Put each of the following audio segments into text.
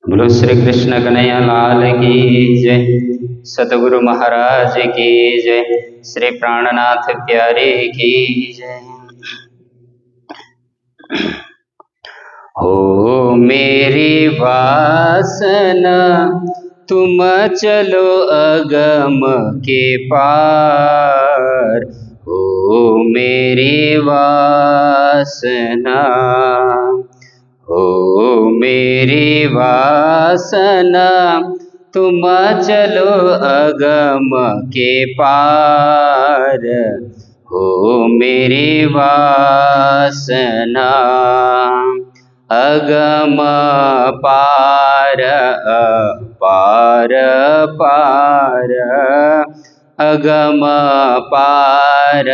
बोलो श्री कृष्ण कन्हैया लाल की जय। सतगुरु महाराज की जय। श्री प्राणनाथ प्यारे की जय। हो मेरी वासना तुम चलो अगम के पार। हो मेरी वासना, हो मेरी वासना तुम चलो अगम के पार। हो मेरी वासना अगम पार पार पार, अगम पार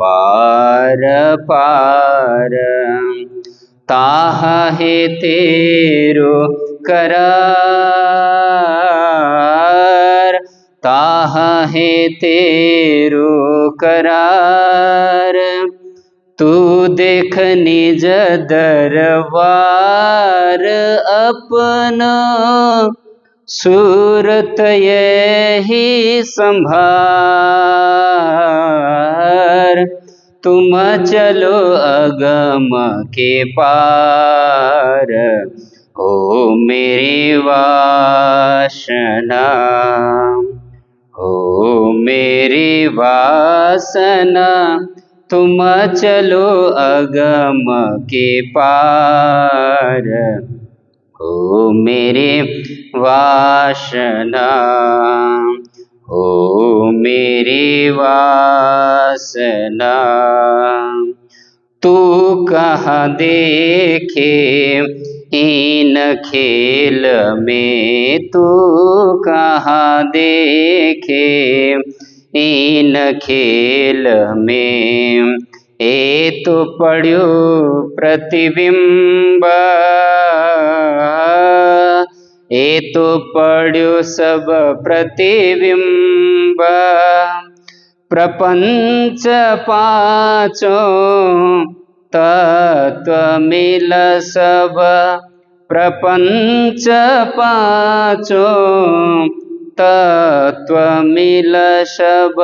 पार पार। ताहा है तेरो करार, ताहा है तेरो करार। तू देख निज दरबार अपना, सूरत यही संभार। तुम चलो अगम के पार। हो मेरी वासना, हो मेरी वासना तुम चलो अगम के पार। हो मेरी वासना, हो मेरी वासना। तू कहाँ देखे इन खेल में, तू कहाँ देखे इन खेल में। ए तो पढ़्यो प्रतिबिंब, ए तो पढ़्यो सब प्रतिबिंब। प्रपंच पाँचों तत्व मिल सब, प्रपंच पाँचों तत्व मिल सब।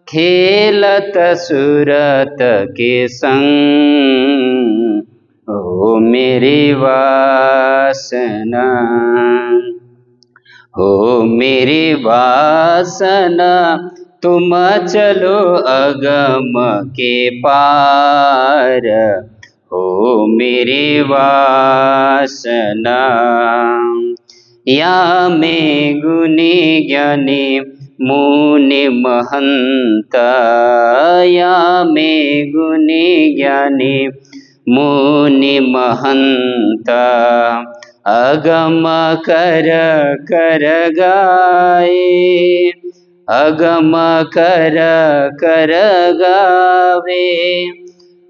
खेलत सूरत के संग, हो मेरी वासना, हो मेरी वासना तुम चलो अगम के पार। हो मेरी वासना। या में गुणी ज्ञानी मुनि महंत, या में गुणी ज्ञानी मुनि महंत। अगम कर कर गाए, अगम कर कर गावे।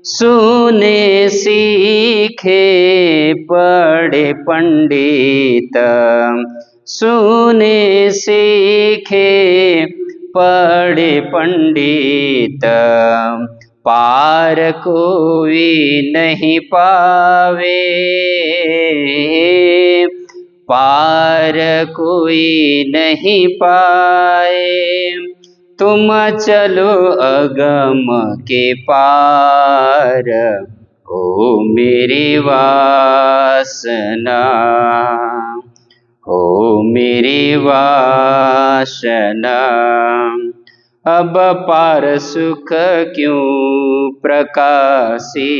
सुने सीखे पढ़े पंडित, सुने सीखे पढ़े पंडित। पार कोई नहीं पावे, पार कोई नहीं पाए। तुम चलो अगम के पार। हो मेरी वासना, हो मेरी वासना। अब पार सुख क्यों प्रकाशिए,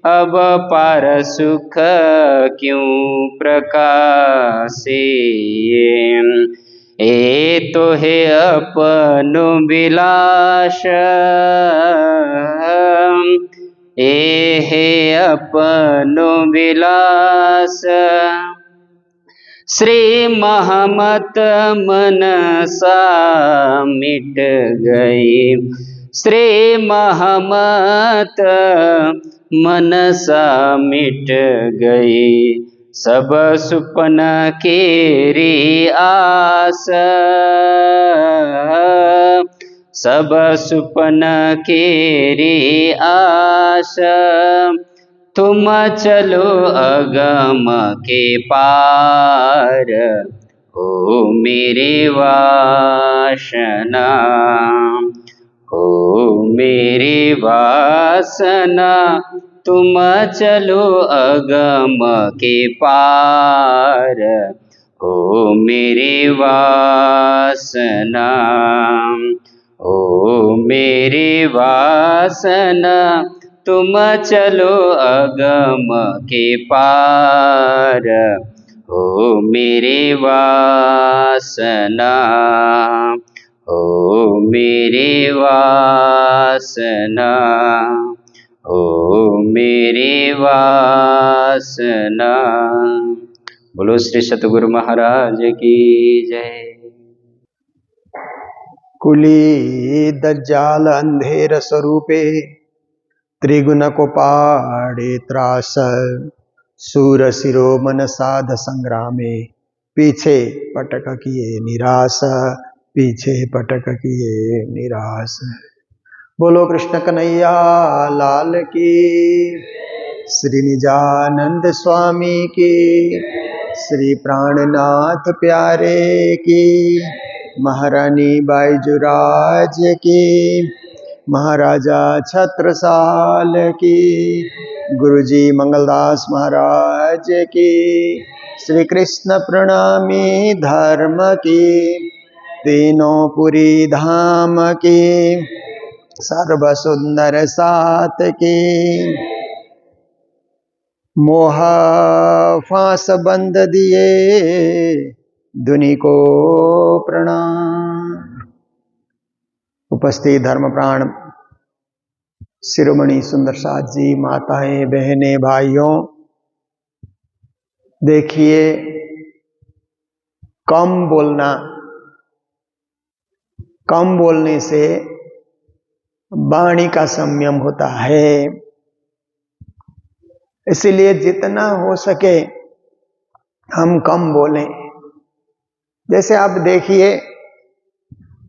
अब पार सुख क्यों प्रकाशिए। ए तो है अपनो विलास, ए है अपनो विलास। श्री महमत मनसा मिट गई, श्री महमत मनसा मिट गई। सब सुपन केरी आस, सब सुपन केरी आस। तुम चलो अगम के पार, ओ मेरे वासना, ओ मेरी वासना। तुम चलो अगम के पार, ओ मेरी वासना, ओ मेरी वासना। तुम चलो अगम के पार, ओ मेरी वासना, ओ मेरी वासना, ओ मेरी वासना। बोलो श्री सतगुरु महाराज की जय। कुली दज्जाल अंधेर स्वरूपे, त्रिगुण को पाड़े त्रास। सूर शिरोमन साध संग्रामे, पीछे पटक किए निराश, पीछे पटक किए निराश। बोलो कृष्ण कन्हैया लाल की, श्री निजानंद स्वामी की, श्री प्राणनाथ प्यारे की, महारानी बाईजुराज की, महाराजा छत्रसाल की, गुरुजी मंगलदास महाराज की, श्री कृष्ण प्रणामी धर्म की, तीनों पुरी धाम की, सर्व सुंदर सात की। मोह फांस बंद दिए, दुनि को प्रणाम। उपस्थित धर्म प्राण शिरोमणि सुंदर साथ जी, माताएं, बहनें, भाइयों, देखिए कम बोलना, कम बोलने से वाणी का संयम होता है। इसलिए जितना हो सके हम कम बोलें। जैसे आप देखिए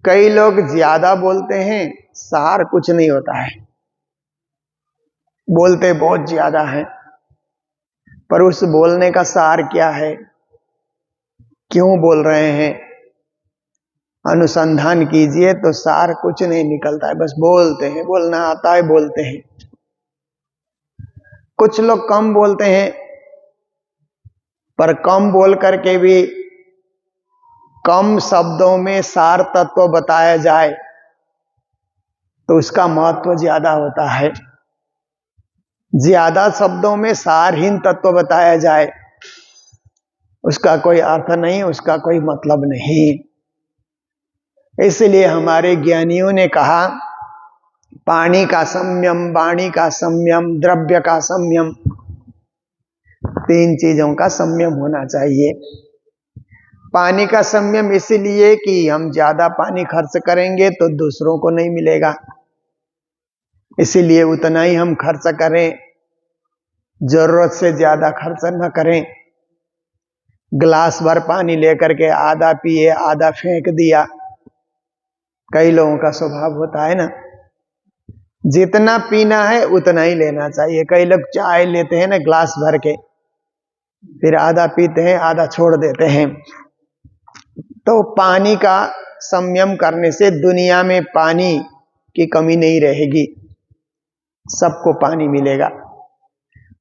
कई लोग ज्यादा बोलते हैं, सार कुछ नहीं होता है, बोलते बहुत ज्यादा है, पर उस बोलने का सार क्या है, क्यों बोल रहे हैं, अनुसंधान कीजिए तो सार कुछ नहीं निकलता है। बस बोलते हैं, बोलना आता है, बोलते हैं। कुछ लोग कम बोलते हैं, पर कम बोल करके भी कम शब्दों में सार तत्व बताया जाए तो उसका महत्व ज्यादा होता है। ज्यादा शब्दों में सारहीन तत्व बताया जाए उसका कोई अर्थ नहीं, उसका कोई मतलब नहीं। इसलिए हमारे ज्ञानियों ने कहा पानी का संयम, वाणी का संयम, द्रव्य का संयम, तीन चीजों का संयम होना चाहिए। पानी का संयम इसलिए कि हम ज्यादा पानी खर्च करेंगे तो दूसरों को नहीं मिलेगा, इसीलिए उतना ही हम खर्च करें, जरूरत से ज्यादा खर्च न करें। गिलास भर पानी लेकर के आधा पिए, आधा फेंक दिया, कई लोगों का स्वभाव होता है ना। जितना पीना है उतना ही लेना चाहिए। कई लोग चाय लेते हैं ना गिलास भर के, फिर आधा पीते हैं, आधा छोड़ देते हैं। तो पानी का संयम करने से दुनिया में पानी की कमी नहीं रहेगी, सबको पानी मिलेगा।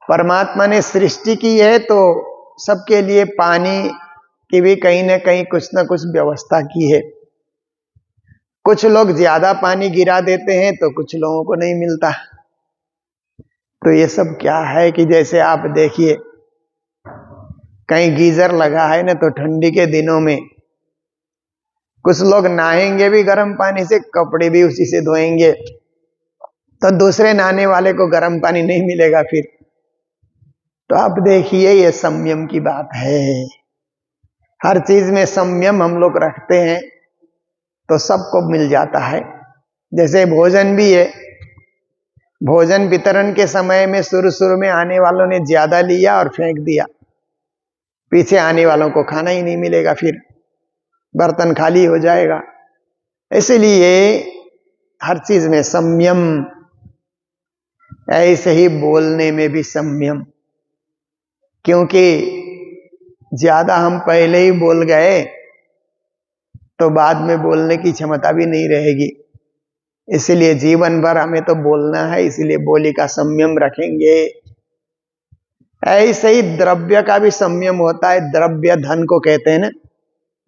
परमात्मा ने सृष्टि की है तो सबके लिए पानी की भी कहीं ना कहीं कुछ ना कुछ व्यवस्था की है। कुछ लोग ज्यादा पानी गिरा देते हैं तो कुछ लोगों को नहीं मिलता। तो ये सब क्या है कि जैसे आप देखिए कहीं गीजर लगा है ना, तो ठंडी के दिनों में कुछ लोग नहाएंगे भी गर्म पानी से, कपड़े भी उसी से धोएंगे, तो दूसरे नहाने वाले को गर्म पानी नहीं मिलेगा फिर। तो आप देखिए ये संयम की बात है। हर चीज में संयम हम लोग रखते हैं तो सबको मिल जाता है। जैसे भोजन भी है, भोजन वितरण के समय में शुरू में आने वालों ने ज्यादा लिया और फेंक दिया, पीछे आने वालों को खाना ही नहीं मिलेगा, फिर बर्तन खाली हो जाएगा। इसलिए हर चीज में संयम ऐसे ही बोलने में भी संयम, क्योंकि ज्यादा हम पहले ही बोल गए तो बाद में बोलने की क्षमता भी नहीं रहेगी। इसलिए जीवन भर हमें तो बोलना है, इसलिए बोली का संयम रखेंगे। ऐसे ही द्रव्य का भी संयम होता है। द्रव्य धन को कहते हैं ना,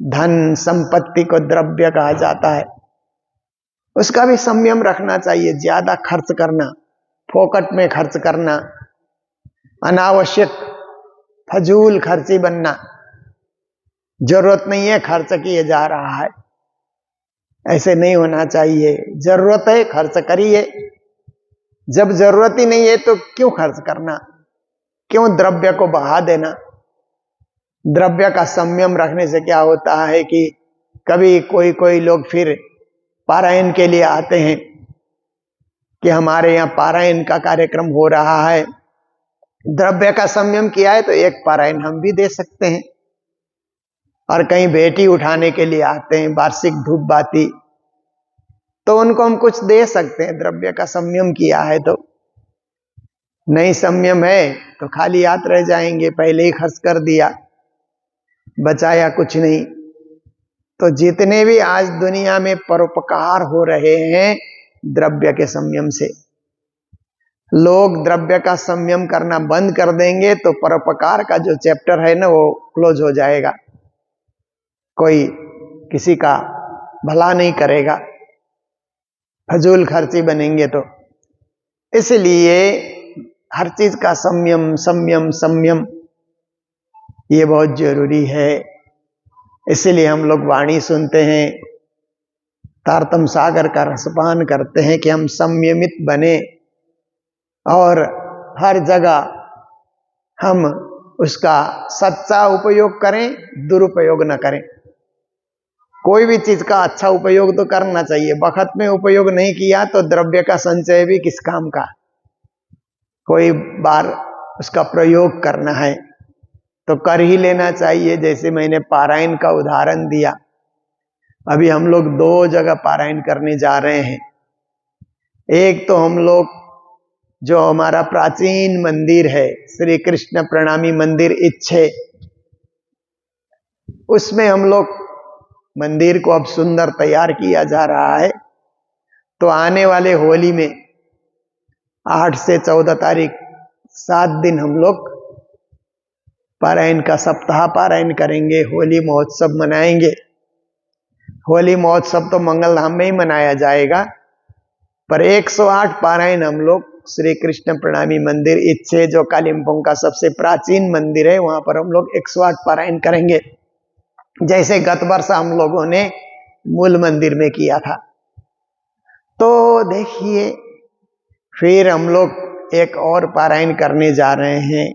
धन संपत्ति को द्रव्य कहा जाता है। उसका भी संयम रखना चाहिए। ज्यादा खर्च करना, फोकट में खर्च करना, अनावश्यक फजूल खर्ची बनना, जरूरत नहीं है खर्च किए जा रहा है, ऐसे नहीं होना चाहिए। जरूरत है खर्च करिए, जब जरूरत ही नहीं है तो क्यों खर्च करना, क्यों द्रव्य को बहा देना। द्रव्य का संयम रखने से क्या होता है कि कभी कोई लोग फिर पारायण के लिए आते हैं कि हमारे यहाँ पारायण का कार्यक्रम हो रहा है, द्रव्य का संयम किया है तो एक पारायण हम भी दे सकते हैं। और कहीं बेटी उठाने के लिए आते हैं, वार्षिक धूप बाती, तो उनको हम कुछ दे सकते हैं, द्रव्य का संयम किया है तो। नहीं संयम है तो खाली हाथ रह जाएंगे, पहले ही खर्च कर दिया, बचाया कुछ नहीं। तो जितने भी आज दुनिया में परोपकार हो रहे हैं द्रव्य के संयम से, लोग द्रव्य का संयम करना बंद कर देंगे तो परोपकार का जो चैप्टर है ना वो क्लोज हो जाएगा। कोई किसी का भला नहीं करेगा, फजूल खर्ची बनेंगे। तो इसलिए हर चीज का संयम संयम संयम ये बहुत जरूरी है। इसलिए हम लोग वाणी सुनते हैं, तारतम सागर का रसपान करते हैं कि हम संयमित बने और हर जगह हम उसका सच्चा उपयोग करें, दुरुपयोग न करें। कोई भी चीज का अच्छा उपयोग तो करना चाहिए, वक्त में उपयोग नहीं किया तो द्रव्य का संचय भी किस काम का। कोई बार उसका प्रयोग करना है तो कर ही लेना चाहिए। जैसे मैंने पारायण का उदाहरण दिया, अभी हम लोग 2 जगह पारायण करने जा रहे हैं। एक तो हम लोग जो हमारा प्राचीन मंदिर है श्री कृष्ण प्रणामी मंदिर इच्छे, उसमें हम लोग मंदिर को अब सुंदर तैयार किया जा रहा है। तो आने वाले होली में 8 से 14 तारीख 7 दिन हम लोग पारायण का सप्ताह पारायण करेंगे, होली महोत्सव मनाएंगे। होली महोत्सव तो मंगलधाम में ही मनाया जाएगा, पर 108 पारायण हम लोग श्री कृष्ण प्रणामी मंदिर इच्छे, जो कालिम्पोंग का सबसे प्राचीन मंदिर है, वहां पर हम लोग 108 पारायण करेंगे, जैसे गत वर्ष हम लोगों ने मूल मंदिर में किया था। तो देखिए, फिर हम लोग एक और पारायण करने जा रहे हैं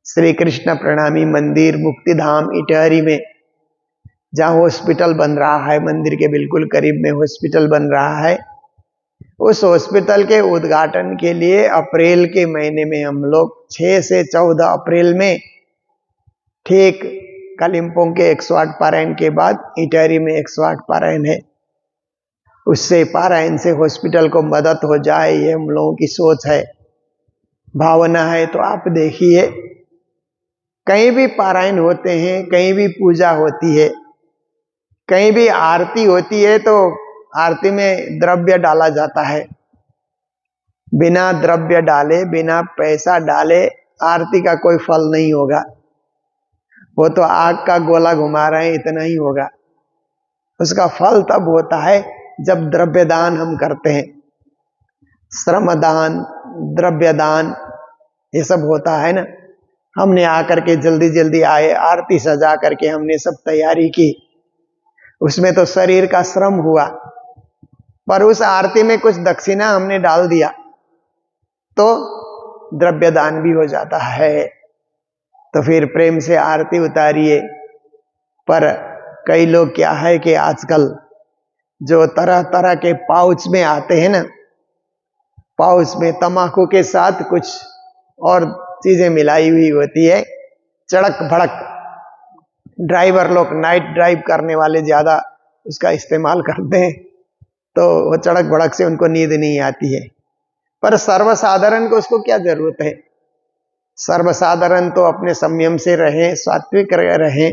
श्री कृष्ण प्रणामी मंदिर मुक्तिधाम इटहरी में, जहां हॉस्पिटल बन रहा है, मंदिर के बिल्कुल करीब में हॉस्पिटल बन रहा है। उस हॉस्पिटल के उद्घाटन के लिए अप्रैल के महीने में हम लोग 6 से 14 अप्रैल में, ठीक कालिम्पोंग के 108 पारायण के बाद इटहरी में 108 पारायण है, उससे पारायण से हॉस्पिटल को मदद हो जाए, ये हम लोगों की सोच है, भावना है। तो आप देखिए, कहीं भी पारायण होते हैं, कहीं भी पूजा होती है, कहीं भी आरती होती है, तो आरती में द्रव्य डाला जाता है। बिना द्रव्य डाले, बिना पैसा डाले आरती का कोई फल नहीं होगा। वो तो आग का गोला घुमा रहे हैं, इतना ही होगा। उसका फल तब होता है जब द्रव्य दान हम करते हैं, श्रम दान, द्रव्य दान, ये सब होता है ना। हमने आकर के जल्दी जल्दी आए, आरती सजा करके हमने सब तैयारी की, उसमें तो शरीर का श्रम हुआ, पर उस आरती में कुछ दक्षिणा हमने डाल दिया तो द्रव्य दान भी हो जाता है। तो फिर प्रेम से आरती उतारिए। पर कई लोग क्या है कि आजकल जो तरह तरह के पाउच में आते हैं ना, पाउच में तम्बाकू के साथ कुछ और चीजें मिलाई हुई होती है, चड़क भड़क। ड्राइवर लोग, नाइट ड्राइव करने वाले ज्यादा उसका इस्तेमाल करते हैं, तो वो चड़क भड़क से उनको नींद नहीं आती है। पर सर्वसाधारण को उसको क्या जरूरत है? सर्वसाधारण तो अपने संयम से रहे, सात्विक रहे,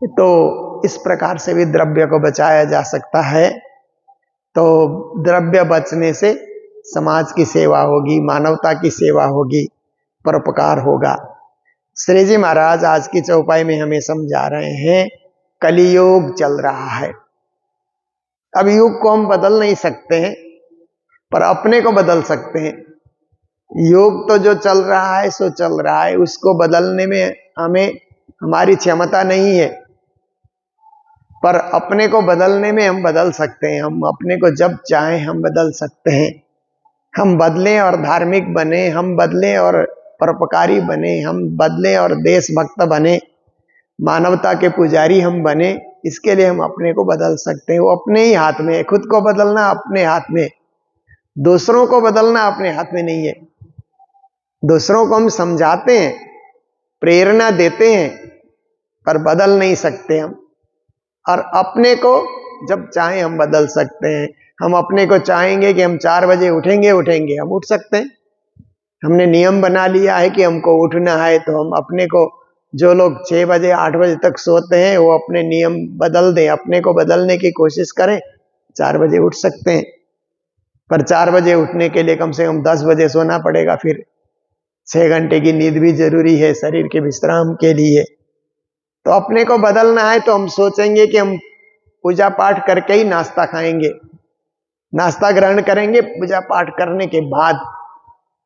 तो इस प्रकार से भी द्रव्य को बचाया जा सकता है। तो द्रव्य बचने से समाज की सेवा होगी, मानवता की सेवा होगी, परोपकार होगा। श्री जी महाराज आज की चौपाई में हमें समझा रहे हैं, कलियुग चल रहा है। अब युग को हम बदल नहीं सकते हैं, पर अपने को बदल सकते हैं। योग तो जो चल रहा है सो चल रहा है, उसको बदलने में हमारी क्षमता नहीं है, पर अपने को बदलने में हम बदल सकते हैं। हम अपने को जब चाहें हम बदल सकते हैं। हम बदलें और धार्मिक बने, हम बदलें और परोपकारी बने, हम बदलें और देशभक्त बने, मानवता के पुजारी हम बने। इसके लिए हम अपने को बदल सकते हैं। वो अपने ही हाथ में है। खुद को बदलना अपने हाथ में, दूसरों को बदलना अपने हाथ में नहीं है। दूसरों को हम समझाते हैं, प्रेरणा देते हैं, पर बदल नहीं सकते हम। और अपने को जब चाहें हम बदल सकते हैं। हम अपने को चाहेंगे कि हम 4 बजे उठेंगे, हम उठ सकते हैं। हमने नियम बना लिया है कि हमको उठना है, तो हम अपने को, जो लोग 6 बजे 8 बजे तक सोते हैं, वो अपने नियम बदल दें, अपने को बदलने की कोशिश करें, 4 बजे उठ सकते हैं। पर 4 बजे उठने के लिए कम से कम 10 बजे सोना पड़ेगा। फिर 6 घंटे की नींद भी जरूरी है शरीर के विश्राम के लिए। तो अपने को बदलना है तो हम सोचेंगे कि हम पूजा पाठ करके ही नाश्ता खाएंगे, नाश्ता ग्रहण करेंगे पूजा पाठ करने के बाद,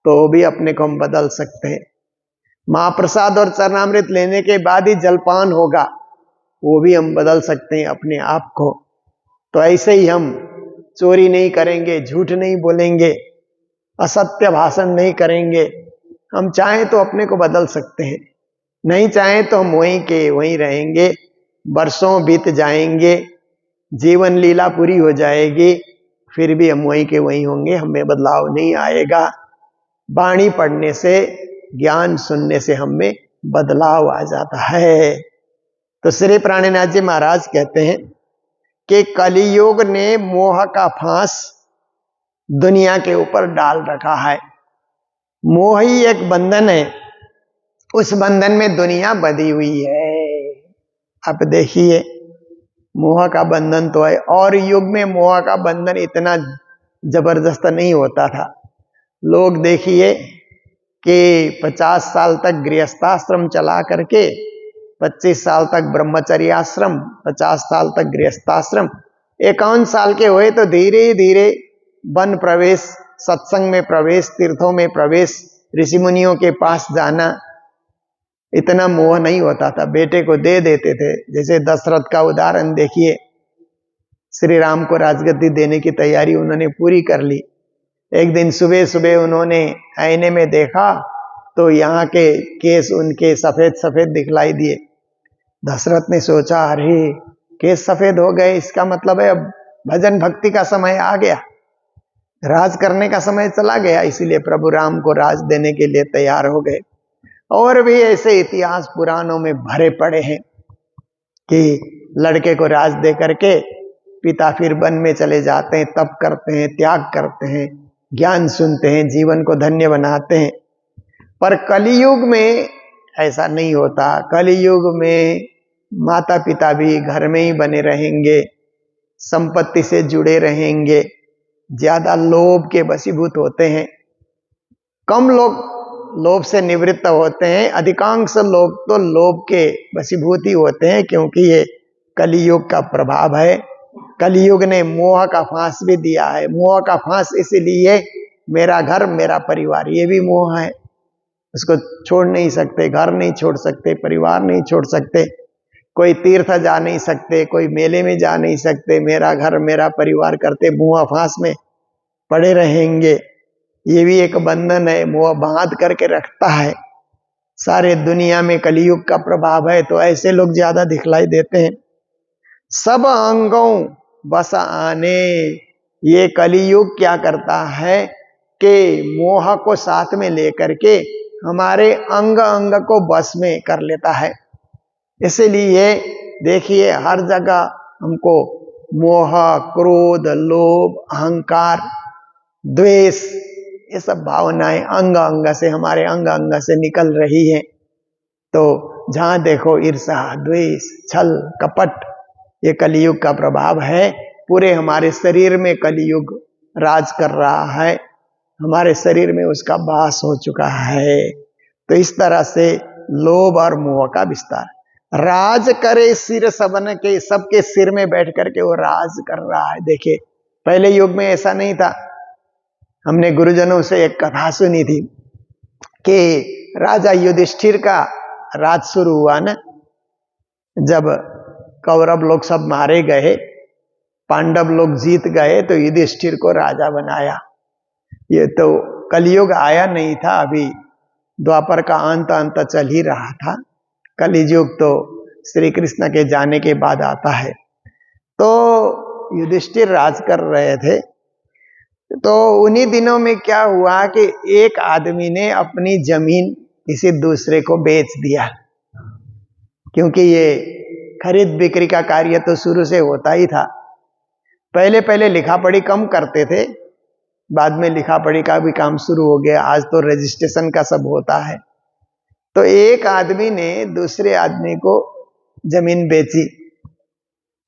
तो भी अपने को हम बदल सकते हैं। महाप्रसाद और चरणामृत लेने के बाद ही जलपान होगा, वो भी हम बदल सकते हैं अपने आप को। तो ऐसे ही हम चोरी नहीं करेंगे, झूठ नहीं बोलेंगे, असत्य भाषण नहीं करेंगे। हम चाहें तो अपने को बदल सकते हैं, नहीं चाहें तो हम वहीं के वहीं रहेंगे। वर्षों बीत जाएंगे, जीवन लीला पूरी हो जाएगी, फिर भी हम वहीं के वहीं होंगे, हमें बदलाव नहीं आएगा। वाणी पढ़ने से, ज्ञान सुनने से हमें बदलाव आ जाता है। तो श्री प्राणनाथ जी महाराज कहते हैं कि कलियुग ने मोह का फांस दुनिया के ऊपर डाल रखा है। मोह ही एक बंधन है, उस बंधन में दुनिया बंधी हुई है। आप देखिए, मोह का बंधन तो है, और युग में मोह का बंधन इतना जबरदस्त नहीं होता था। लोग देखिए कि 50 साल तक गृहस्थाश्रम चला करके, 25 साल तक ब्रह्मचर्य आश्रम, 50 साल तक गृहस्थाश्रम, 51 साल के हुए तो धीरे धीरे वन प्रवेश, सत्संग में प्रवेश, तीर्थों में प्रवेश, ऋषि मुनियों के पास जाना। इतना मोह नहीं होता था, बेटे को दे देते थे। जैसे दशरथ का उदाहरण देखिए, श्री राम को राजगद्दी देने की तैयारी उन्होंने पूरी कर ली। एक दिन सुबह सुबह उन्होंने आईने में देखा तो यहाँ के केस उनके सफेद सफेद दिखलाई दिए। दशरथ ने सोचा, अरे केस सफेद हो गए, इसका मतलब है अब भजन भक्ति का समय आ गया, राज करने का समय चला गया। इसीलिए प्रभु राम को राज देने के लिए तैयार हो गए। और भी ऐसे इतिहास पुराणों में भरे पड़े हैं कि लड़के को राज दे करके पिता फिर वन में चले जाते हैं, तप करते हैं, त्याग करते हैं, ज्ञान सुनते हैं, जीवन को धन्य बनाते हैं। पर कलियुग में ऐसा नहीं होता। कलियुग में माता पिता भी घर में ही बने रहेंगे, संपत्ति से जुड़े रहेंगे, ज्यादा लोभ के वशीभूत होते हैं। कम लोग लोभ से निवृत्त होते हैं, अधिकांश लोग तो लोभ के वशीभूत ही होते हैं, क्योंकि ये कलियुग का प्रभाव है। कलियुग ने मोह का फांस भी दिया है। मोह का फांस इसलिए, मेरा घर मेरा परिवार, ये भी मोह है, उसको छोड़ नहीं सकते, घर नहीं छोड़ सकते, परिवार नहीं छोड़ सकते, कोई तीर्थ जा नहीं सकते, कोई मेले में जा नहीं सकते, मेरा घर मेरा परिवार करते मोह फांस में पड़े रहेंगे। ये भी एक बंधन है, मोह बांध करके रखता है। सारे दुनिया में कलियुग का प्रभाव है, तो ऐसे लोग ज्यादा दिखलाई देते हैं। सब अंगों बस आने, ये कलियुग क्या करता है कि मोह को साथ में लेकर के हमारे अंग अंग को बस में कर लेता है। इसलिए देखिए, हर जगह हमको मोह, क्रोध, लोभ, अहंकार द्वेष, ये सब भावनाएं अंग अंग से, हमारे अंग अंग से निकल रही हैं। तो जहां देखो ईर्ष्या, द्वेष, छल, कपट, ये कलयुग का प्रभाव है। पूरे हमारे शरीर में कलयुग राज कर रहा है, हमारे शरीर में उसका वास हो चुका है। तो इस तरह से लोभ और मोह का विस्तार, राज करे सिर सबन के, सबके सिर में बैठ करके वो राज कर रहा है। देखिए पहले युग में ऐसा नहीं था। हमने गुरुजनों से एक कथा सुनी थी कि राजा युधिष्ठिर का राज शुरू हुआ ना, जब कौरव लोग सब मारे गए, पांडव लोग जीत गए, तो युधिष्ठिर को राजा बनाया। ये तो कलयुग आया नहीं था अभी, द्वापर का अंत चल ही रहा था। कलयुग तो श्री कृष्ण के जाने के बाद आता है। तो युधिष्ठिर राज कर रहे थे। तो उन्हीं दिनों में क्या हुआ कि एक आदमी ने अपनी जमीन किसी दूसरे को बेच दिया, क्योंकि ये खरीद बिक्री का कार्य तो शुरू से होता ही था। पहले पहले लिखा पढ़ी कम करते थे, बाद में लिखा पढ़ी का भी काम शुरू हो गया। आज तो रजिस्ट्रेशन का सब होता है। तो एक आदमी ने दूसरे आदमी को जमीन बेची,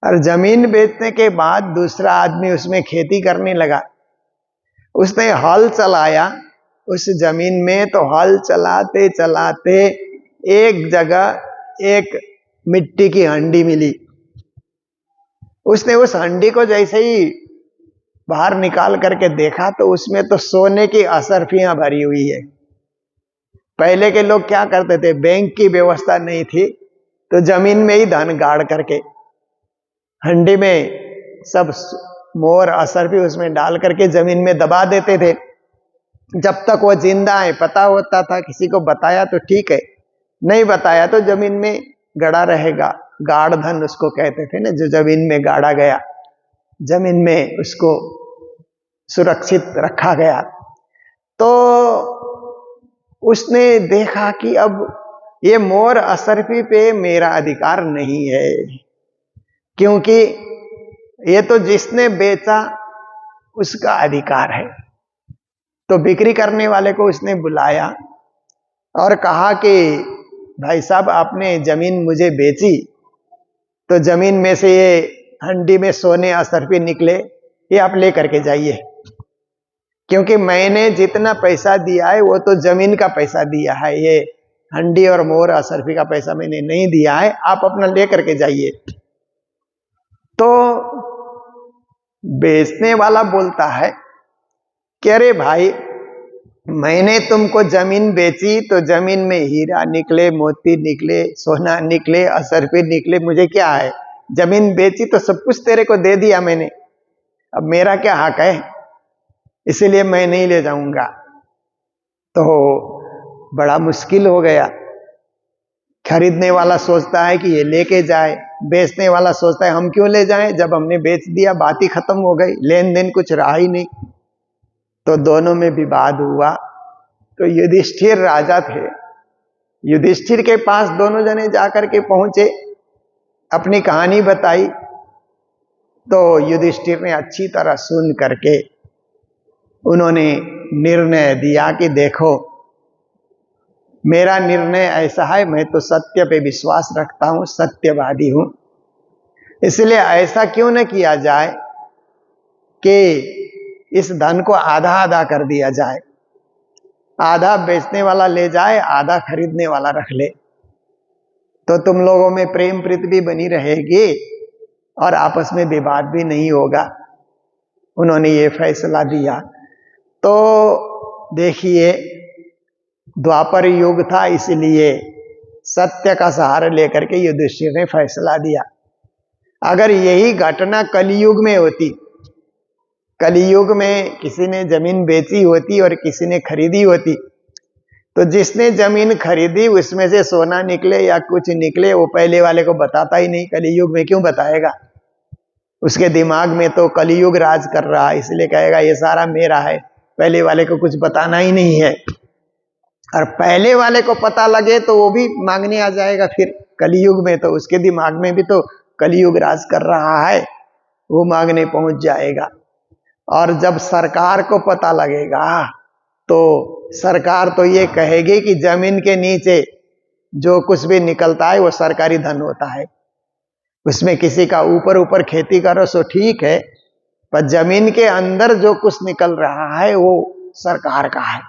और जमीन बेचने के बाद दूसरा आदमी उसमें खेती करने लगा। उसने हल चलाया उस जमीन में, तो हल चलाते चलाते एक जगह एक मिट्टी की हंडी मिली। उसने उस हंडी को जैसे ही बाहर निकाल करके देखा, तो उसमें तो सोने की असरफियां भरी हुई है। पहले के लोग क्या करते थे, बैंक की व्यवस्था नहीं थी, तो जमीन में ही धन गाड़ करके हंडी में सब मोहर असरफी उसमें डाल करके जमीन में दबा देते थे। जब तक वो जिंदा है पता होता था, किसी को बताया तो ठीक है, नहीं बताया तो जमीन में गड़ा रहेगा। गाड़ धन उसको कहते थे ना, जो जमीन में गाड़ा गया, जमीन में उसको सुरक्षित रखा गया। तो उसने देखा कि अब ये मोर असरफी पे मेरा अधिकार नहीं है, क्योंकि ये तो जिसने बेचा उसका अधिकार है। तो बिक्री करने वाले को उसने बुलाया और कहा कि भाई साहब, आपने जमीन मुझे बेची, तो जमीन में से ये हंडी में सोने असरफी निकले, ये आप ले करके जाइए, क्योंकि मैंने जितना पैसा दिया है वो तो जमीन का पैसा दिया है, ये हंडी और मोर असरफी का पैसा मैंने नहीं दिया है, आप अपना ले करके जाइए। तो बेचने वाला बोलता है कि अरे भाई, मैंने तुमको जमीन बेची तो जमीन में हीरा निकले, मोती निकले, सोना निकले, असरफी निकले, मुझे क्या है? जमीन बेची तो सब कुछ तेरे को दे दिया मैंने, अब मेरा क्या हक है? इसीलिए मैं नहीं ले जाऊंगा। तो बड़ा मुश्किल हो गया। खरीदने वाला सोचता है कि ये लेके जाए, बेचने वाला सोचता है हम क्यों ले जाएं, जब हमने बेच दिया बात ही खत्म हो गई, लेन देन कुछ रहा ही नहीं। तो दोनों में विवाद हुआ। तो युधिष्ठिर राजा थे, युधिष्ठिर के पास दोनों जने जाकर के पहुंचे, अपनी कहानी बताई। तो युधिष्ठिर ने अच्छी तरह सुन करके उन्होंने निर्णय दिया कि देखो, मेरा निर्णय ऐसा है, मैं तो सत्य पे विश्वास रखता हूं, सत्यवादी हूं, इसलिए ऐसा क्यों न किया जाए कि इस धन को आधा आधा कर दिया जाए, आधा बेचने वाला ले जाए, आधा खरीदने वाला रख ले, तो तुम लोगों में प्रेम प्रीति भी बनी रहेगी और आपस में विवाद भी नहीं होगा। उन्होंने ये फैसला दिया। तो देखिए, द्वापर युग था, इसलिए सत्य का सहारा लेकर के युधिष्ठिर ने फैसला दिया। अगर यही घटना कलयुग में होती, कलयुग में किसी ने जमीन बेची होती और किसी ने खरीदी होती, तो जिसने जमीन खरीदी उसमें से सोना निकले या कुछ निकले, वो पहले वाले को बताता ही नहीं। कलयुग में क्यों बताएगा? उसके दिमाग में तो कलयुग राज कर रहा है, इसलिए कहेगा ये सारा मेरा है, पहले वाले को कुछ बताना ही नहीं है। और पहले वाले को पता लगे तो वो भी मांगने आ जाएगा फिर कलयुग में, तो उसके दिमाग में भी तो कलयुग राज कर रहा है, वो मांगने पहुंच जाएगा। और जब सरकार को पता लगेगा तो सरकार तो ये कहेगी कि जमीन के नीचे जो कुछ भी निकलता है वो सरकारी धन होता है, उसमें किसी का ऊपर ऊपर खेती करो सो ठीक है, पर जमीन के अंदर जो कुछ निकल रहा है वो सरकार का है।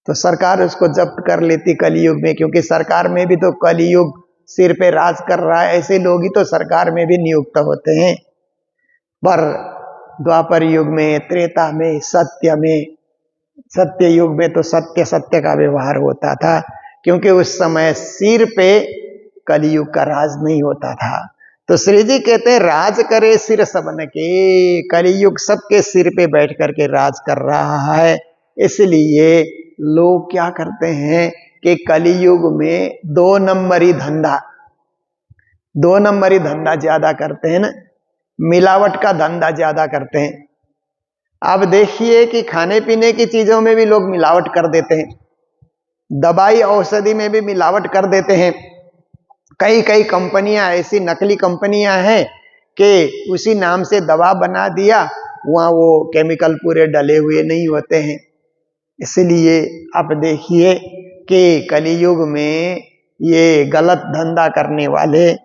तो सरकार उसको जब्त कर लेती कलयुग में, क्योंकि सरकार में भी तो कलयुग सिर पे राज कर रहा है, ऐसे लोग ही तो सरकार में भी नियुक्त होते हैं। पर द्वापर युग में, त्रेता में, सत्य युग में तो सत्य सत्य का व्यवहार होता था, क्योंकि उस समय सिर पे कलयुग का राज नहीं होता था। तो श्री जी कहते हैं राज करे सिर सबन के, कलयुग सबके सिर पे बैठ करके राज कर रहा है। इसलिए लोग क्या करते हैं कि कलयुग में दो नंबरी धंधा ज्यादा करते हैं ना, मिलावट का धंधा ज्यादा करते हैं। अब देखिए कि खाने पीने की चीजों में भी लोग मिलावट कर देते हैं, दवाई औषधि में भी मिलावट कर देते हैं। कई कई कंपनियां ऐसी नकली कंपनियां हैं कि उसी नाम से दवा बना दिया, वहां वो केमिकल पूरे डले हुए नहीं होते हैं। इसलिए आप देखिए कि कलयुग में ये गलत धंधा करने वाले,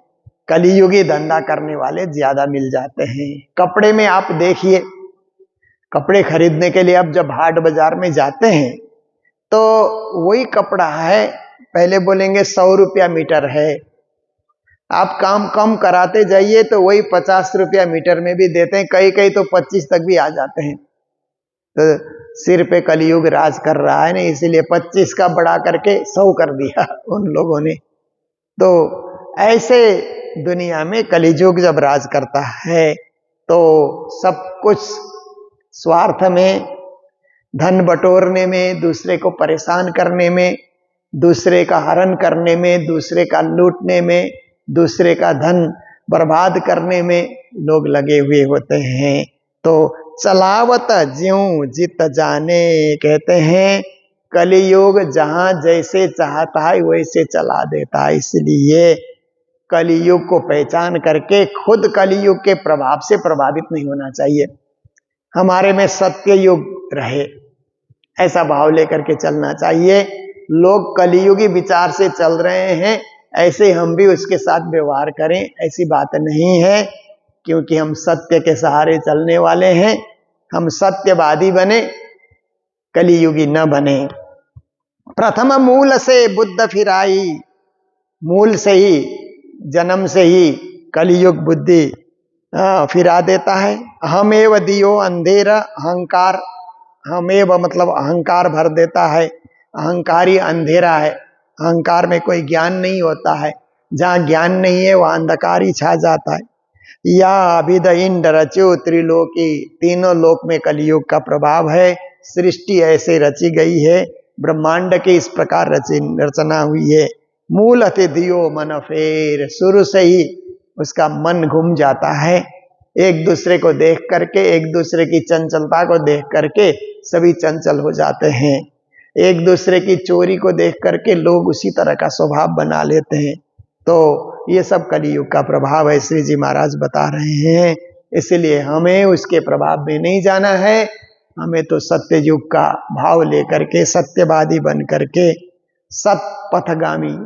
कलयुगी धंधा करने वाले ज्यादा मिल जाते हैं। कपड़े में आप देखिए, कपड़े खरीदने के लिए अब जब हाट बाजार में जाते हैं तो वही कपड़ा है, पहले बोलेंगे 100 रुपया मीटर है, आप काम कम कराते जाइए तो वही 50 रुपया मीटर में भी देते हैं, कई कई तो 25 तक भी आ जाते हैं। तो सिर पे कलयुग राज कर रहा है ना, इसीलिए 25 का बढ़ा करके 100 कर दिया उन लोगों ने। तो ऐसे दुनिया में कलयुग जब राज करता है तो सब कुछ स्वार्थ में, धन बटोरने में, दूसरे को परेशान करने में, दूसरे का हरण करने में, दूसरे का लूटने में, दूसरे का धन बर्बाद करने में लोग लगे हुए होते हैं। तो चलावत ज्यों जित जाने, कहते हैं कलयुग जहां जैसे चाहता है वैसे चला देता है। इसलिए कलयुग को पहचान करके खुद कलयुग के प्रभाव से प्रभावित नहीं होना चाहिए, हमारे में सत्य युग रहे ऐसा भाव लेकर के चलना चाहिए। लोग कलयुगी विचार से चल रहे हैं, ऐसे हम भी उसके साथ व्यवहार करें, ऐसी बात नहीं है, क्योंकि हम सत्य के सहारे चलने वाले हैं। हम सत्यवादी बने, कलयुगी न बने। प्रथम मूल से बुद्ध फिराई, मूल से ही, जन्म से ही कलयुग बुद्धि फिरा देता है। हमेव दियो अंधेरा अहंकार, हमेव मतलब अहंकार भर देता है, अहंकारी अंधेरा है, अहंकार में कोई ज्ञान नहीं होता है, जहाँ ज्ञान नहीं है वहाँ अंधकार ही छा जाता है। या अभिद इंड रचो त्रिलोकी, तीनों लोक में कलयुग का प्रभाव है। सृष्टि ऐसे रची गई है, ब्रह्मांड की इस प्रकार रचना हुई है। मूल अतिथियो मन फेर, शुरू से ही उसका मन घूम जाता है। एक दूसरे को देख करके, एक दूसरे की चंचलता को देख करके सभी चंचल हो जाते हैं। एक दूसरे की चोरी को देख करके लोग उसी तरह का स्वभाव बना लेते हैं। तो ये सब कलयुग का प्रभाव है, श्री जी महाराज बता रहे हैं। इसलिए हमें उसके प्रभाव में नहीं जाना है, हमें तो सत्य युग का भाव लेकर के, सत्यवादी बन करके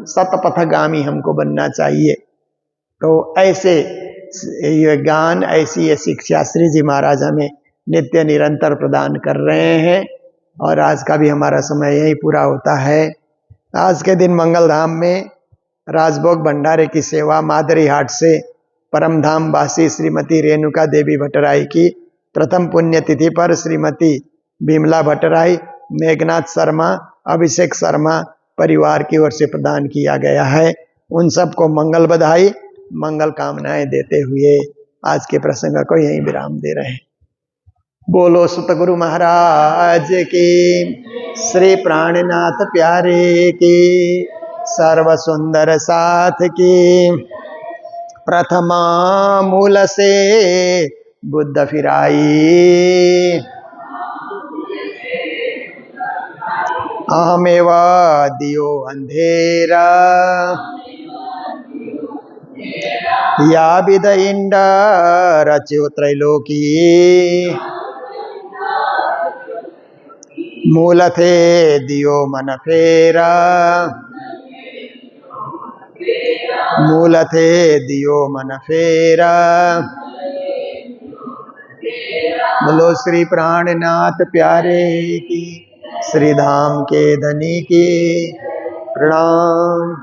सतपथगामी हमको बनना चाहिए। तो ऐसे ये ज्ञान, ऐसी ये शिक्षा श्री जी महाराज हमें नित्य निरंतर प्रदान कर रहे हैं। और आज का भी हमारा समय यही पूरा होता है। आज के दिन मंगल धाम में राजभोग भंडारे की सेवा मादरी हाट से परम धाम वासी श्रीमती रेणुका देवी भट्टराई की प्रथम पुण्यतिथि पर श्रीमती बिमला भट्टराई, मेघनाथ शर्मा, अभिषेक शर्मा परिवार की ओर से प्रदान किया गया है। उन सबको मंगल बधाई, मंगल कामनाएं देते हुए आज के प्रसंग को यहीं विराम दे रहे हैं। बोलो सतगुरु महाराज की, श्री प्राणनाथ प्यारे की, सर्व सुंदर साथ की, प्रथमा मूल से बुद्ध फिराई, अहमेव दियो अंधेरा, या विद इंड रच्यो त्रैलोकी, मूल थे दियो मन फेरा, मूल थे दियो मन फेरा। बोलो श्री प्राणनाथ प्यारे की, श्री धाम के धनी की प्रणाम।